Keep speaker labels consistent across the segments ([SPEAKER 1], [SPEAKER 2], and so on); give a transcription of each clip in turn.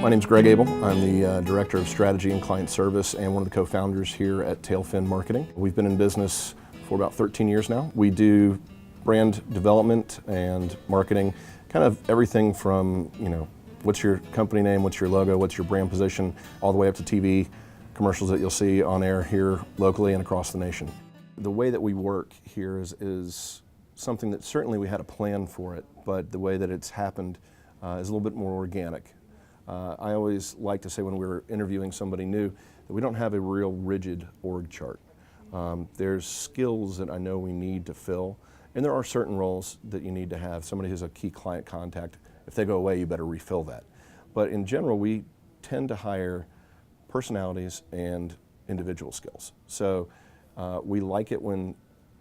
[SPEAKER 1] My name is Greg Abel. I'm the Director of Strategy and Client Service and one of the co-founders here at Tailfin Marketing. We've been in business for about 13 years now. We do brand development and marketing, kind of everything from, what's your company name, what's your logo, what's your brand position, all the way up to TV commercials that you'll see on air here locally and across the nation. The way that we work here is something that certainly we had a plan for it, but the way that it's happened is a little bit more organic. I always like to say when we're interviewing somebody new that we don't have a real rigid org chart. There's skills that I know we need to fill, and there are certain roles that you need to have. Somebody who's a key client contact, if they go away, you better refill that. But in general, we tend to hire personalities and individual skills. So we like it when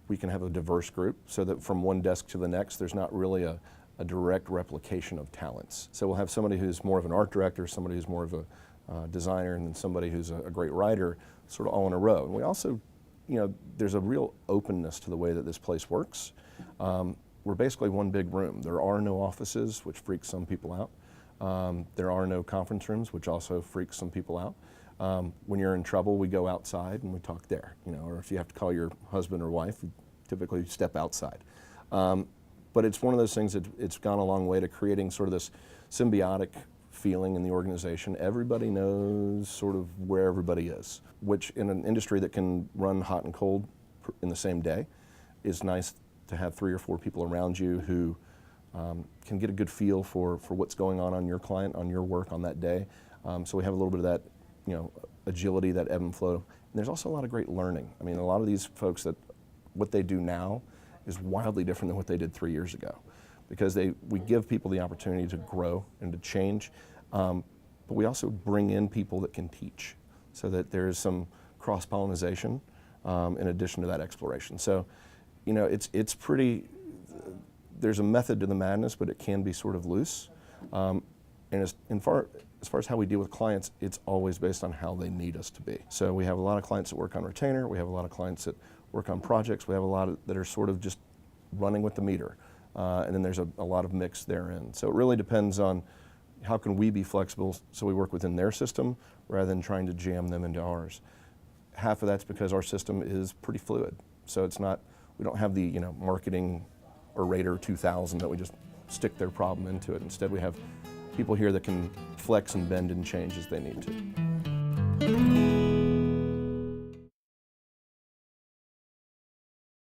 [SPEAKER 1] we can have a diverse group so that from one desk to the next, there's not really a direct replication of talents. So we'll have somebody who's more of an art director, somebody who's more of a designer, and then somebody who's a great writer, sort of all in a row. And we also, there's a real openness to the way that this place works. We're basically one big room. There are no offices, which freaks some people out. There are no conference rooms, which also freaks some people out. When you're in trouble, we go outside and we talk there, or if you have to call your husband or wife, you typically step outside. But it's one of those things that it's gone a long way to creating sort of this symbiotic feeling in the organization. Everybody knows sort of where everybody is, which in an industry that can run hot and cold in the same day is nice to have 3 or 4 people around you who can get a good feel for what's going on your client, on your work on that day. So we have a little bit of that, agility, that ebb and flow. And there's also a lot of great learning. I mean, a lot of these folks what they do now is wildly different than what they did 3 years ago, because we give people the opportunity to grow and to change, but we also bring in people that can teach so that there is some cross-pollination in addition to that exploration. So, it's pretty, there's a method to the madness, but it can be sort of loose. And as far as how we deal with clients, it's always based on how they need us to be. So we have a lot of clients that work on retainer, we have a lot of clients that work on projects, we have a lot that are sort of just running with the meter. And then there's a lot of mix therein. So it really depends on how can we be flexible so we work within their system rather than trying to jam them into ours. Half of that's because our system is pretty fluid. So it's not, we don't have the marketing orator 2000 that we just stick their problem into it. Instead we have people here that can flex and bend and change as they need to.